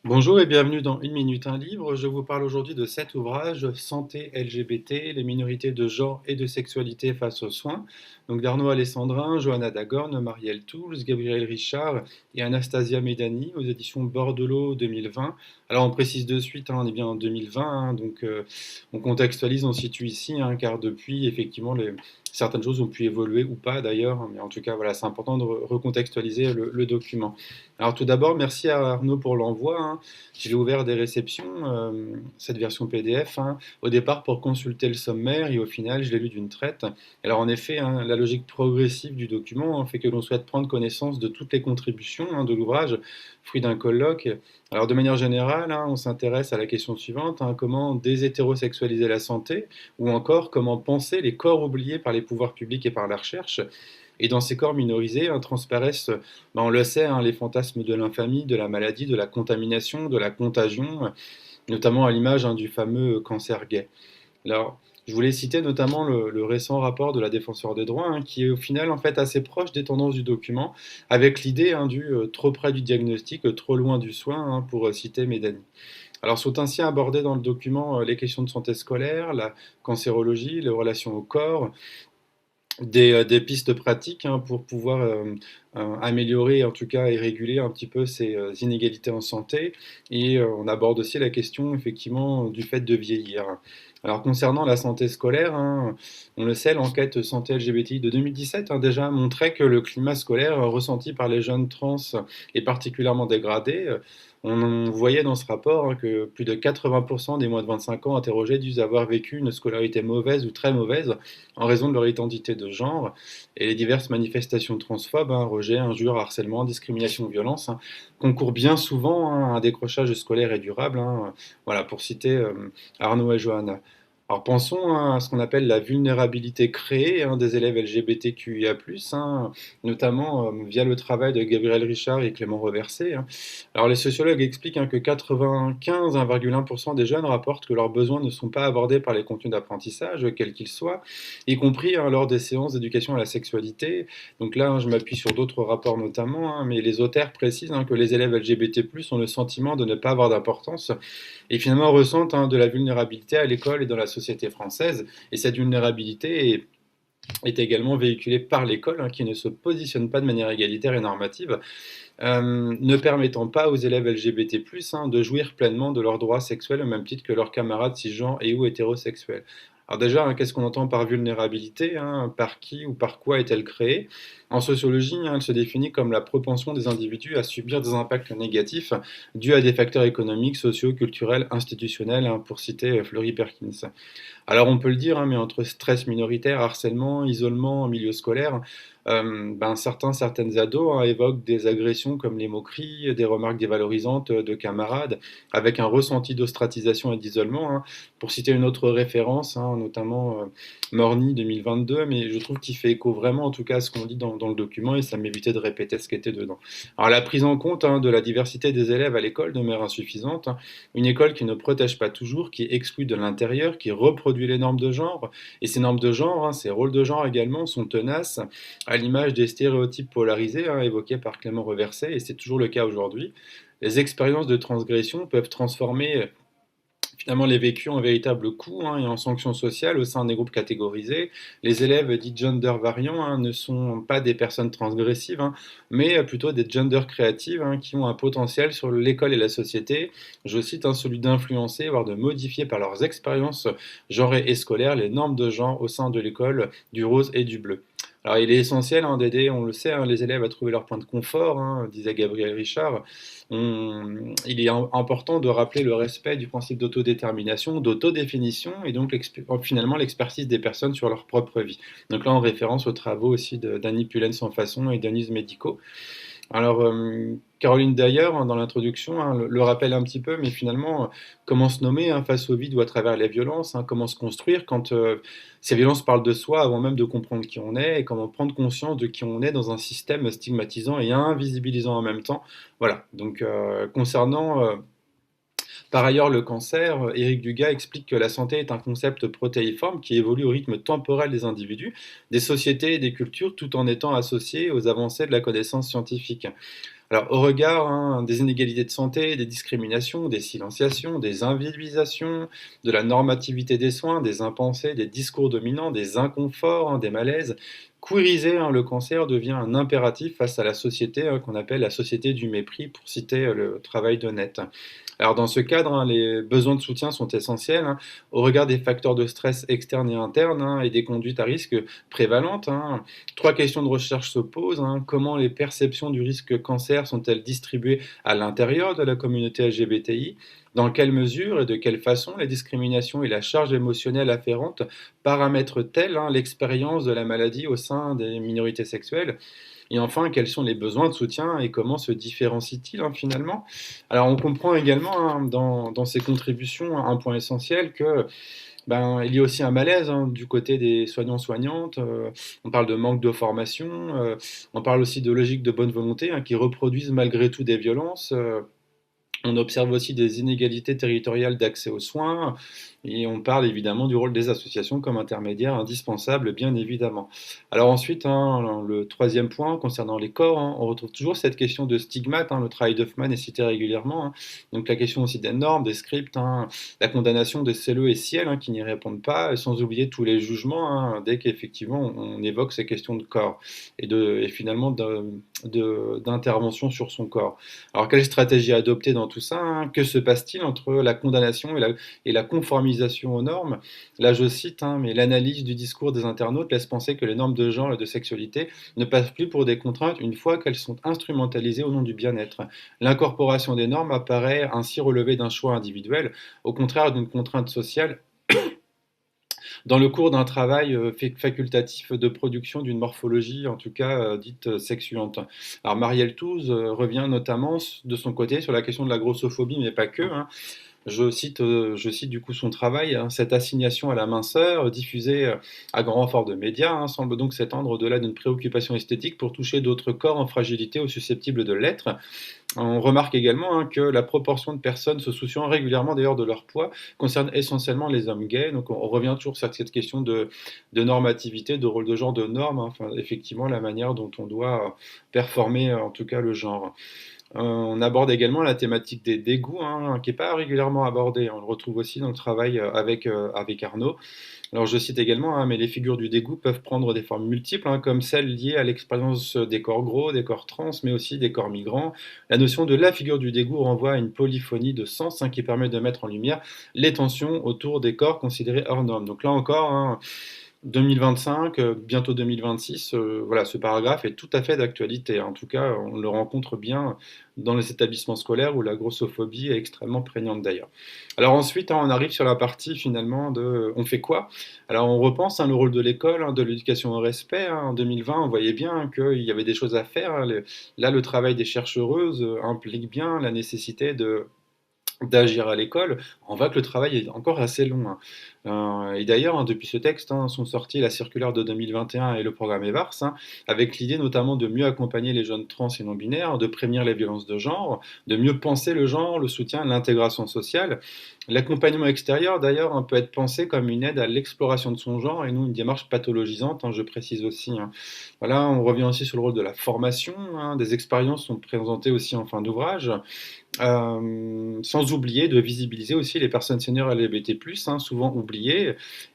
Bonjour et bienvenue dans Une minute, un livre. Je vous parle aujourd'hui de 7 ouvrages: Santé LGBT, les minorités de genre et de sexualité face aux soins. Donc d'Arnaud Alessandrin, Johanna Dagorn, Marielle Touls, Gabriel Richard et Anastasia Medani aux éditions Bordelot 2020. Alors on précise de suite, on est bien en 2020, on contextualise, on situe ici, car depuis, effectivement, certaines choses ont pu évoluer ou pas d'ailleurs, mais en tout cas, voilà, c'est important de recontextualiser le document. Alors tout d'abord, merci à Arnaud pour l'envoi. J'ai ouvert des réceptions, cette version PDF, au départ pour consulter le sommaire et au final, je l'ai lu d'une traite. Alors en effet, la logique progressive du document fait que l'on souhaite prendre connaissance de toutes les contributions de l'ouvrage, fruit d'un colloque. Alors de manière générale, on s'intéresse à la question suivante: comment déshétérosexualiser la santé, ou encore comment penser les corps oubliés par les pouvoirs publics et par la recherche. Et dans ces corps minorisés transparaissent, on le sait, les fantasmes de l'infamie, de la maladie, de la contamination, de la contagion, notamment à l'image du fameux cancer gay. Alors, je voulais citer notamment le récent rapport de la Défenseure des droits, qui est au final en fait assez proche des tendances du document, avec l'idée du trop près du diagnostic, trop loin du soin, pour citer Médani. Alors sont ainsi abordées dans le document les questions de santé scolaire, la cancérologie, les relations au corps, des pistes pratiques pour pouvoir améliorer, en tout cas, et réguler un petit peu ces inégalités en santé. Et on aborde aussi la question, effectivement, du fait de vieillir. Alors, concernant la santé scolaire, on le sait, l'enquête santé LGBTI de 2017 déjà montrait que le climat scolaire ressenti par les jeunes trans est particulièrement dégradé. On voyait dans ce rapport que plus de 80% des moins de 25 ans interrogés disent avoir vécu une scolarité mauvaise ou très mauvaise en raison de leur identité de genre. Et les diverses manifestations transphobes, rejet, injures, harcèlement, discrimination, violence, concourent bien souvent à un décrochage scolaire et durable. Voilà, pour citer Arnaud et Johanna. Alors pensons à ce qu'on appelle la vulnérabilité créée des élèves LGBTQIA+, notamment via le travail de Gabriel Richard et Clément Reversé. Alors les sociologues expliquent que 95,1% des jeunes rapportent que leurs besoins ne sont pas abordés par les contenus d'apprentissage, quels qu'ils soient, y compris lors des séances d'éducation à la sexualité. Donc là, je m'appuie sur d'autres rapports notamment, mais les auteurs précisent que les élèves LGBT+ ont le sentiment de ne pas avoir d'importance et finalement ressentent de la vulnérabilité à l'école et dans la société française. Et cette vulnérabilité est également véhiculée par l'école, qui ne se positionne pas de manière égalitaire et normative, ne permettant pas aux élèves LGBT+, de jouir pleinement de leurs droits sexuels au même titre que leurs camarades cisgenres et ou hétérosexuels. Alors déjà, qu'est-ce qu'on entend par vulnérabilité, par qui ou par quoi est-elle créée? En sociologie, elle se définit comme la propension des individus à subir des impacts négatifs dus à des facteurs économiques, sociaux, culturels, institutionnels, pour citer Fleury Perkins. Alors on peut le dire, mais entre stress minoritaire, harcèlement, isolement en milieu scolaire, certaines ados évoquent des agressions comme les moqueries, des remarques dévalorisantes de camarades, avec un ressenti d'ostratisation et d'isolement. Pour citer une autre référence, notamment Morny 2022, mais je trouve qu'il fait écho vraiment en tout cas à ce qu'on dit dans le document et ça m'évitait de répéter ce qui était dedans. Alors la prise en compte de la diversité des élèves à l'école demeure insuffisante. Une école qui ne protège pas toujours, qui exclut de l'intérieur, qui reproduit les normes de genre. Et ces normes de genre, ces rôles de genre également, sont tenaces, à l'image des stéréotypes polarisés évoqués par Clément Reversé, et c'est toujours le cas aujourd'hui. Les expériences de transgression peuvent transformer finalement les vécus en véritable coût et en sanctions sociales au sein des groupes catégorisés. Les élèves dits gender variants ne sont pas des personnes transgressives, mais plutôt des genders créatives qui ont un potentiel sur l'école et la société. Je cite celui d'influencer, voire de modifier par leurs expériences genrées et scolaires les normes de genre au sein de l'école du rose et du bleu. Alors il est essentiel d'aider, on le sait, les élèves à trouver leur point de confort, disait Gabriel Richard. Il est important de rappeler le respect du principe d'autodétermination, d'autodéfinition, et donc finalement l'expertise des personnes sur leur propre vie. Donc là, en référence aux travaux aussi d'Annie Pullen sans façon et d'Anis Medico. Alors, Caroline Dyer, dans l'introduction, le rappelle un petit peu, mais finalement, comment se nommer face au vide ou à travers les violences, comment se construire quand ces violences parlent de soi avant même de comprendre qui on est, et comment prendre conscience de qui on est dans un système stigmatisant et invisibilisant en même temps. Voilà, donc concernant par ailleurs, le cancer, Éric Dugas explique que la santé est un concept protéiforme qui évolue au rythme temporel des individus, des sociétés et des cultures, tout en étant associé aux avancées de la connaissance scientifique. Alors, au regard des inégalités de santé, des discriminations, des silenciations, des invisibilisations, de la normativité des soins, des impensés, des discours dominants, des inconforts, des malaises, queeriser le cancer devient un impératif face à la société qu'on appelle la société du mépris, pour citer le travail d'Honnête. Alors, dans ce cadre, les besoins de soutien sont essentiels au regard des facteurs de stress externes et internes et des conduites à risque prévalentes. Trois questions de recherche se posent. Comment les perceptions du risque cancer sont-elles distribuées à l'intérieur de la communauté LGBTI? Dans quelle mesure et de quelle façon les discriminations et la charge émotionnelle afférente paramètrent-elles l'expérience de la maladie au sein des minorités sexuelles? Et enfin, quels sont les besoins de soutien et comment se différencient-ils finalement? Alors, on comprend également dans ces contributions un point essentiel que il y a aussi un malaise du côté des soignants-soignantes. On parle de manque de formation, on parle aussi de logique de bonne volonté qui reproduisent malgré tout des violences. On observe aussi des inégalités territoriales d'accès aux soins et on parle évidemment du rôle des associations comme intermédiaires indispensables, bien évidemment. Alors ensuite, le troisième point concernant les corps, on retrouve toujours cette question de stigmate. Le travail d'Hoffman est cité régulièrement. Donc la question aussi des normes, des scripts, la condamnation de CELE et Ciel qui n'y répondent pas, sans oublier tous les jugements dès qu'effectivement on évoque ces questions de corps et finalement d'intervention sur son corps. Alors, quelle stratégie adopter dans tout ça? Que se passe-t-il entre la condamnation et la conformisation aux normes? Là, je cite, mais l'analyse du discours des internautes laisse penser que les normes de genre et de sexualité ne passent plus pour des contraintes une fois qu'elles sont instrumentalisées au nom du bien-être. L'incorporation des normes apparaît ainsi relever d'un choix individuel, au contraire d'une contrainte sociale dans le cours d'un travail facultatif de production d'une morphologie, en tout cas dite sexuante. Alors Marielle Touze revient notamment de son côté sur la question de la grossophobie, mais pas que. Je cite du coup son travail. Cette assignation à la minceur, diffusée à grand renfort de médias, semble donc s'étendre au-delà d'une préoccupation esthétique pour toucher d'autres corps en fragilité ou susceptibles de l'être. On remarque également que la proportion de personnes se souciant régulièrement d'ailleurs de leur poids concerne essentiellement les hommes gays. Donc on revient toujours sur cette question de normativité, de rôle de genre, de normes, enfin, effectivement la manière dont on doit performer en tout cas le genre. On aborde également la thématique des dégoûts, qui n'est pas régulièrement abordée. On le retrouve aussi dans le travail avec Arnaud. Alors je cite également, mais les figures du dégoût peuvent prendre des formes multiples, comme celles liées à l'expérience des corps gros, des corps trans, mais aussi des corps migrants. La notion de la figure du dégoût renvoie à une polyphonie de sens qui permet de mettre en lumière les tensions autour des corps considérés hors normes. Donc là encore, 2025, bientôt 2026, voilà, ce paragraphe est tout à fait d'actualité. En tout cas, on le rencontre bien dans les établissements scolaires où la grossophobie est extrêmement prégnante d'ailleurs. Alors ensuite, on arrive sur la partie finalement de on fait quoi? Alors on repense le rôle de l'école, de l'éducation au respect. En 2020, on voyait bien qu'il y avait des choses à faire. Là, le travail des chercheuses implique bien la nécessité d'agir à l'école. On voit que le travail est encore assez long. Et d'ailleurs, depuis ce texte sont sortis la circulaire de 2021 et le programme EVARS, avec l'idée notamment de mieux accompagner les jeunes trans et non-binaires, de prévenir les violences de genre, de mieux penser le genre, le soutien, l'intégration sociale. L'accompagnement extérieur, d'ailleurs, peut être pensé comme une aide à l'exploration de son genre et non une démarche pathologisante, je précise aussi. Voilà, on revient aussi sur le rôle de la formation. Des expériences sont présentées aussi en fin d'ouvrage. Sans oublier de visibiliser aussi les personnes seniors LGBT+, souvent oubliées.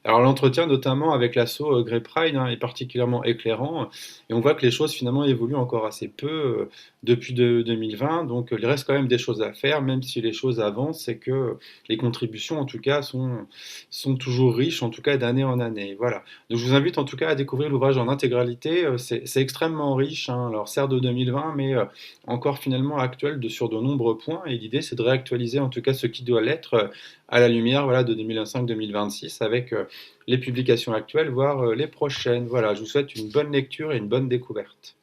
Alors l'entretien notamment avec l'asso Grey Pride est particulièrement éclairant et on voit que les choses finalement évoluent encore assez peu depuis 2020, donc il reste quand même des choses à faire, même si les choses avancent et que les contributions en tout cas sont toujours riches, en tout cas d'année en année. Voilà. Donc je vous invite en tout cas à découvrir l'ouvrage en intégralité, c'est extrêmement riche, alors certes de 2020, mais encore finalement actuel sur de nombreux points. Et l'idée, c'est de réactualiser en tout cas ce qui doit l'être à la lumière voilà, de 2025-2026 avec les publications actuelles, voire les prochaines. Voilà, je vous souhaite une bonne lecture et une bonne découverte.